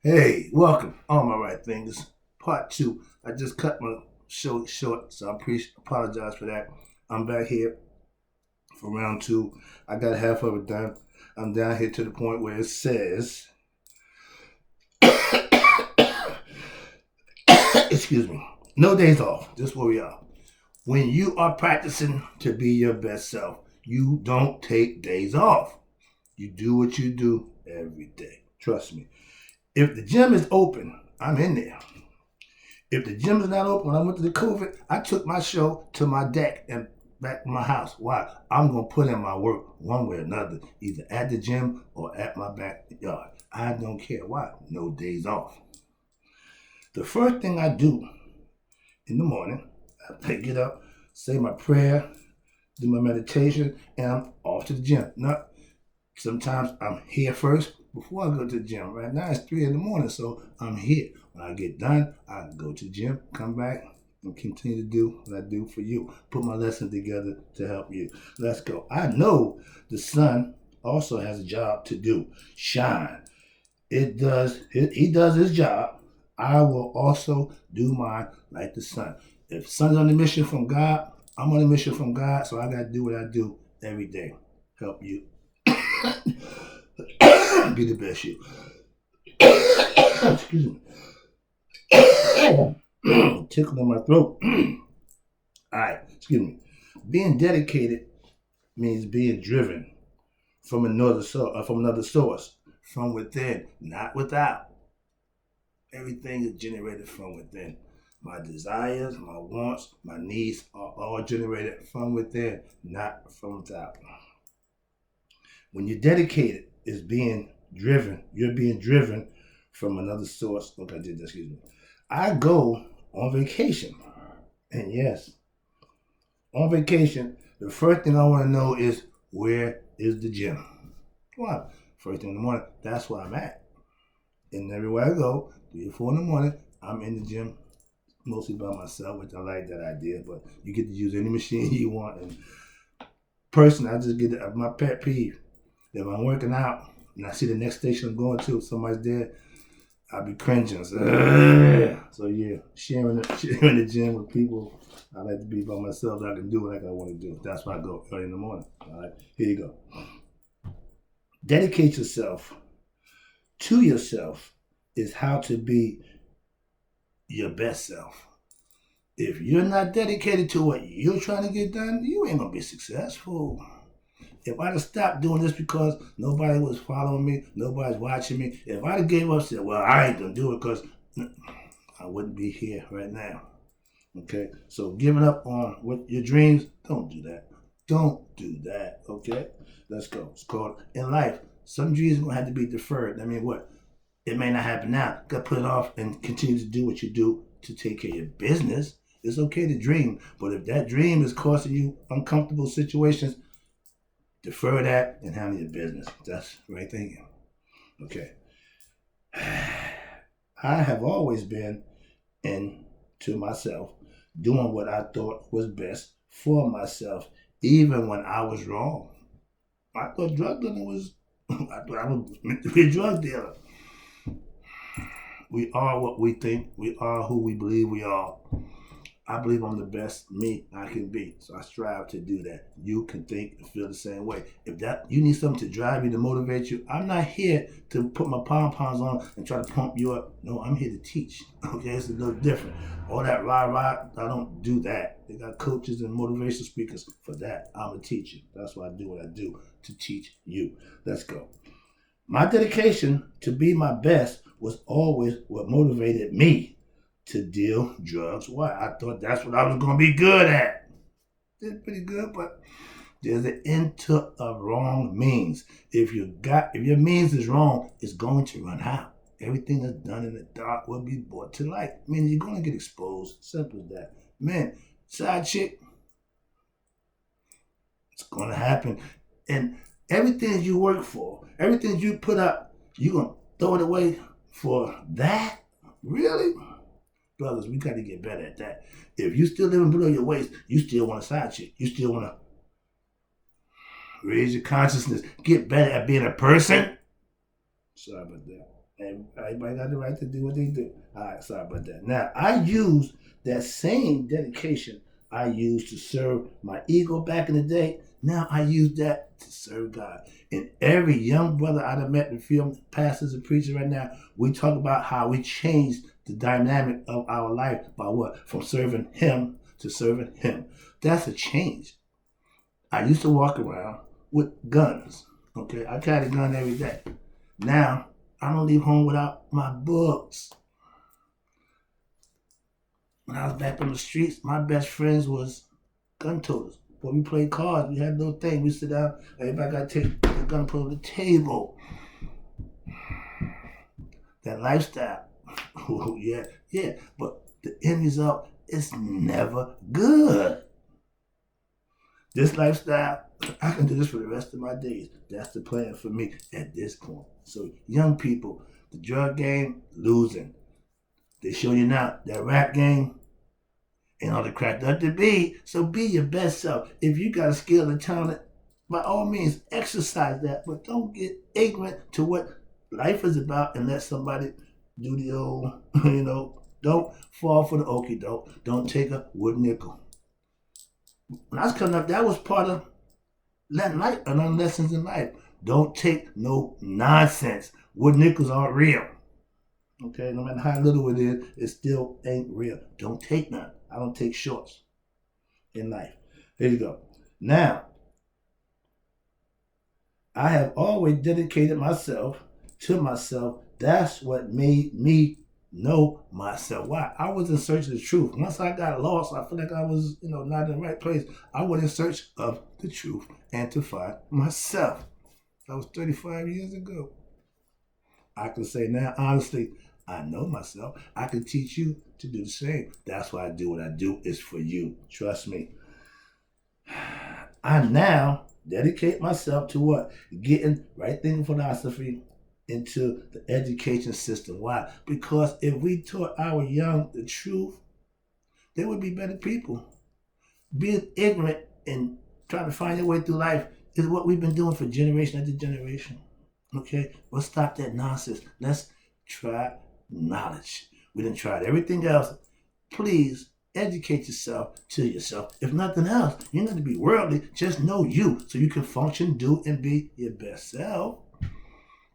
Hey, welcome, all my right fingers. Part two. I just cut my show short, so apologize for that. I'm back here for round two. I got half of it done. I'm down here to the point where it says, excuse me, no days off. Just where we are. When you are practicing to be your best self, you don't take days off. You do what you do every day. Trust me. If the gym is open, I'm in there. If the gym is not open, when I went to the COVID, I took my show to my deck and back to my house. Why? I'm going to put in my work one way or another, either at the gym or at my backyard. I don't care. Why? No days off. The first thing I do in the morning, I get up, say my prayer, do my meditation, and I'm off to the gym. Not sometimes I'm here first before I go to the gym. Right now it's 3 in the morning, so I'm here. When I get done, I go to the gym, come back, and continue to do what I do for you. Put my lesson together to help you. Let's go. I know the sun also has a job to do. Shine. He does his job. I will also do mine like the sun. If sun's on a mission from God, I'm on a mission from God, so I got to do what I do every day. Help you. Be the best you. Excuse me. Tickle in my throat. All right, excuse me. Being dedicated means being driven from another source, from within, not without. Everything is generated from within. My desires, my wants, my needs are all generated from within, not from without. When you're dedicated, it's being driven. You're being driven from another source. Okay, I did that, excuse me. I go on vacation. And yes, on vacation, the first thing I want to know is where is the gym? Why? First thing in the morning, that's where I'm at. And everywhere I go, 3 or 4 in the morning, I'm in the gym, mostly by myself, which I like that idea, but you get to use any machine you want. And personally, I just get my pet peeve. If I'm working out and I see the next station I'm going to, somebody's there, I'll be cringing. So yeah, sharing the gym with people. I like to be by myself so I can do what I want to do. That's why I go early in the morning. All right, here you go. Dedicate yourself to yourself is how to be your best self. If you're not dedicated to what you're trying to get done, you ain't gonna be successful. If I'd have stopped doing this because nobody was following me, nobody's watching me, if I'd have gave up and said, well, I ain't gonna do it because I wouldn't be here right now. Okay? So giving up on what your dreams, don't do that. Don't do that. Okay? Let's go. It's called in life. Some dreams are gonna have to be deferred. I mean, what? It may not happen now. You gotta put it off and continue to do what you do to take care of your business. It's okay to dream, but if that dream is causing you uncomfortable situations, defer that and handle your business. That's right thinking. Okay. I have always been into myself, doing what I thought was best for myself, even when I was wrong. I thought drug dealing was, I thought I was meant to be a drug dealer. We are what we think. We are who we believe we are. I believe I'm the best me I can be. So I strive to do that. You can think and feel the same way. If that you need something to drive you, to motivate you, I'm not here to put my pom-poms on and try to pump you up. No, I'm here to teach. Okay, it's a little different. All that rah-rah, I don't do that. They got coaches and motivation speakers for that. I'm a teacher. That's why I do what I do, to teach you. Let's go. My dedication to be my best was always what motivated me to deal drugs. Why? I thought that's what I was going to be good at. Did pretty good, but there's an end to a wrong means. If your means is wrong, it's going to run out. Everything that's done in the dark will be brought to light. I mean, you're going to get exposed. Simple as that. Man, side chick, it's going to happen. And everything you work for, everything you put up, you're going to throw it away for that? Really? Brothers, we got to get better at that. If you still living below your waist, you still want a side chick. You still want to raise your consciousness. Get better at being a person. Sorry about that. Everybody got the right to do what they do. All right, sorry about that. Now, I use that same dedication I used to serve my ego back in the day. Now I use that to serve God. And every young brother I've met in film, pastors and preachers right now, we talk about how we changed the dynamic of our life by what? From serving Him to serving Him. That's a change. I used to walk around with guns. Okay, I carry a gun every day. Now, I don't leave home without my books. When I was back on the streets, my best friends was gun toters. When we played cards, we had a little thing. We sit down, everybody got to take the gun and put it on the table. That lifestyle. Oh, yeah, yeah. But the end result is never good. This lifestyle, I can do this for the rest of my days. That's the plan for me at this point. So, young people, the drug game, losing. They show you now that rap game ain't all the cracked up to be. So be your best self. If you got a skill and talent, by all means, exercise that. But don't get ignorant to what life is about and let somebody do the old, don't fall for the okie doke. Don't take a wood nickel. When I was coming up, that was part of learning lessons in life. Don't take no nonsense. Wood nickels aren't real. Okay, no matter how little it is, it still ain't real. Don't take none. I don't take shorts in life. Here you go. Now, I have always dedicated myself to myself. That's what made me know myself. Why? I was in search of the truth. Once I got lost, I feel like I was, not in the right place. I went in search of the truth and to find myself. That was 35 years ago. I can say now, honestly, I know myself. I can teach you to do the same. That's why I do what I do. It's for you. Trust me. I now dedicate myself to what? Getting right thinking philosophy into the education system. Why? Because if we taught our young the truth, they would be better people. Being ignorant and trying to find your way through life is what we've been doing for generation after generation. Okay? Let's stop that nonsense. Let's try knowledge. We done tried everything else. Please educate yourself to yourself. If nothing else, you're going to be worldly. Just know you so you can function, do, and be your best self.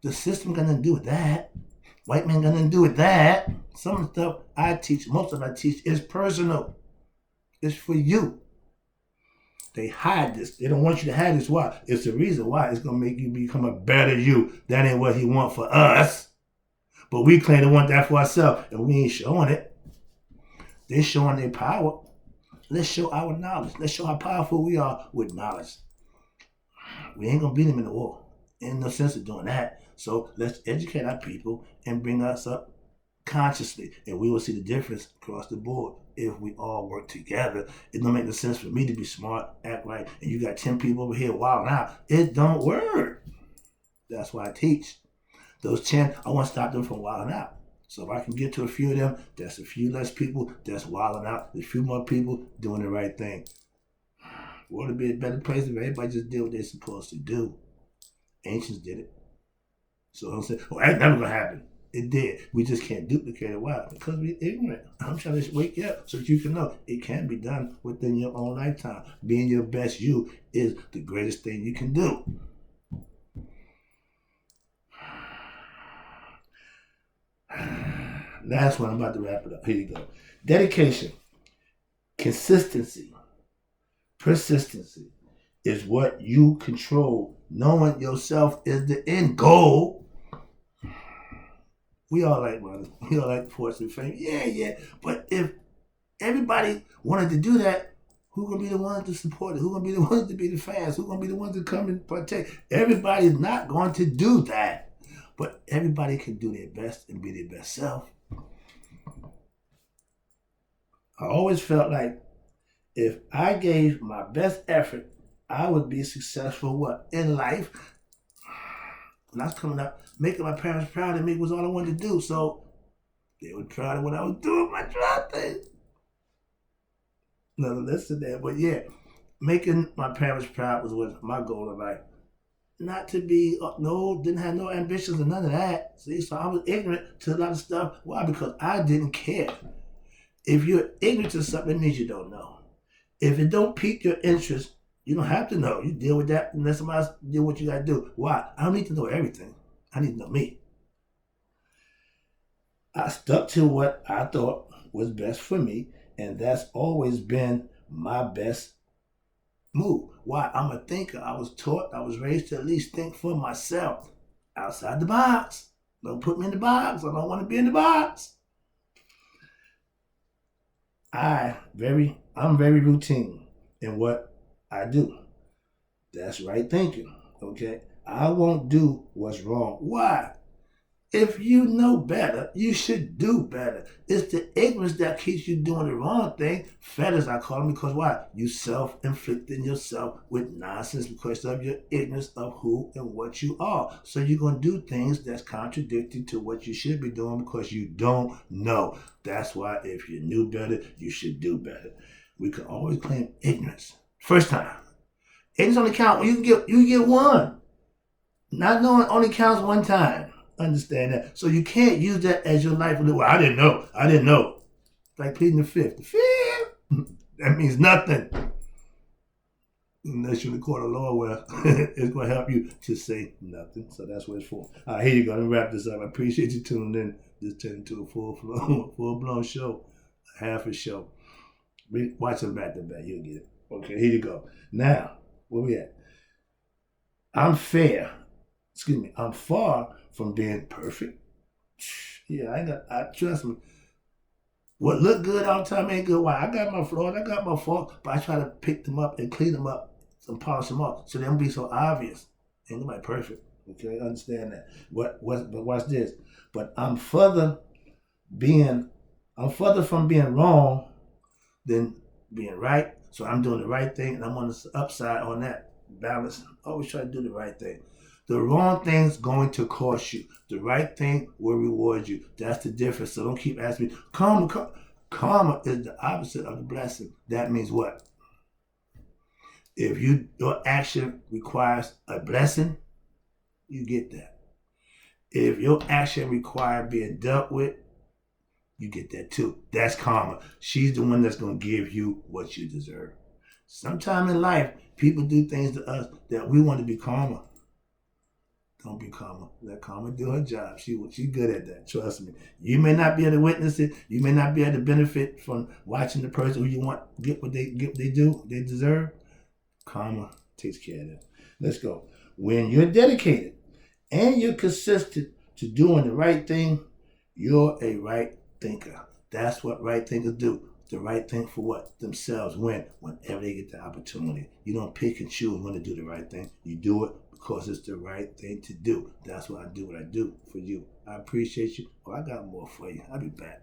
The system got nothing to do with that. White man got nothing to do with that. Some of the stuff I teach, most of what I teach is personal. It's for you. They hide this. They don't want you to hide this. Why? It's the reason why. It's going to make you become a better you. That ain't what he want for us. But we claim to want that for ourselves, and we ain't showing it. They're showing their power. Let's show our knowledge. Let's show how powerful we are with knowledge. We ain't going to beat them in the war. Ain't no sense of doing that. So let's educate our people and bring us up consciously, and we will see the difference across the board if we all work together. It don't make no sense for me to be smart, act right, and you got 10 people over here wilding out. It don't work. That's why I teach. Those 10, I want to stop them from wilding out. So if I can get to a few of them, that's a few less people that's wilding out. There's a few more people doing the right thing. The world would be a better place if everybody just did what they're supposed to do. Ancients did it. So I'm saying, well, that's never going to happen. It did. We just can't duplicate it. Why? Because we're ignorant. I'm trying to wake you up so that you can know it can be done within your own lifetime. Being your best you is the greatest thing you can do. Last one, I'm about to wrap it up. Here you go. Dedication, consistency, persistency is what you control. Knowing yourself is the end goal. We all like money. We all like fortune, fame. Yeah. But if everybody wanted to do that, who's going to be the ones to support it? Who's going to be the ones to be the fans? Who's going to be the ones to come and partake? Everybody's not going to do that. But everybody can do their best and be their best self. I always felt like if I gave my best effort, I would be successful in life. When I was coming up, making my parents proud of me was all I wanted to do. So they were proud of what I was doing, my job thing. No, listen to that. But yeah, making my parents proud was my goal in life. not to be, no, didn't have no ambitions or none of that. See, so I was ignorant to a lot of stuff. Why? Because I didn't care. If you're ignorant to something, it means you don't know. If it don't pique your interest, you don't have to know. You deal with that and let somebody else do what you got to do. Why? I don't need to know everything. I need to know me. I stuck to what I thought was best for me, and that's always been my best move. Why? I'm a thinker. I was taught, I was raised to at least think for myself outside the box. Don't put me in the box. I don't want to be in the box. I'm very routine in what I do. That's right thinking. Okay. I won't do what's wrong. Why? If you know better, you should do better. It's the ignorance that keeps you doing the wrong thing. Fetters, I call them, because why? You self-inflicting yourself with nonsense because of your ignorance of who and what you are. So you're going to do things that's contradictory to what you should be doing because you don't know. That's why if you knew better, you should do better. We can always claim ignorance. First time. Ignorance only count when you get one. Not knowing only counts one time. Understand that. So you can't use that as your life. Well, I didn't know. Like pleading the fifth. The fifth? That means nothing. Unless you're in the court of law where it's going to help you to say nothing. So that's what it's for. All right, here you go. Let me wrap this up. I appreciate you tuning in. This turned into a full-blown show. A half a show. Watch them back to back. You'll get it. Okay, here you go. Now, where we at? I'm far from being perfect. Yeah, I trust me. What look good all the time ain't good. Why? I got my flaws, I got my faults, but I try to pick them up and clean them up and polish them up so they don't be so obvious. Ain't nobody perfect. Okay, understand that. But watch this. But I'm further from being wrong than being right. So I'm doing the right thing and I'm on the upside on that balance. Always try to do the right thing. The wrong thing's going to cost you. The right thing will reward you. That's the difference. So don't keep asking me. Karma is the opposite of the blessing. That means what? If your action requires a blessing, you get that. If your action requires being dealt with, you get that too. That's karma. She's the one that's going to give you what you deserve. Sometime in life, people do things to us that we want to be karma. Don't be karma. Let karma do her job. She's good at that. Trust me. You may not be able to witness it. You may not be able to benefit from watching the person who you want get what they deserve. Karma takes care of that. Let's go. When you're dedicated and you're consistent to doing the right thing, you're a right thinker. That's what right thinkers do. The right thing for what? Themselves. Whenever they get the opportunity. You don't pick and choose when to do the right thing. You do it because it's the right thing to do. That's why I do what I do for you. I appreciate you. I got more for you. I'll be back.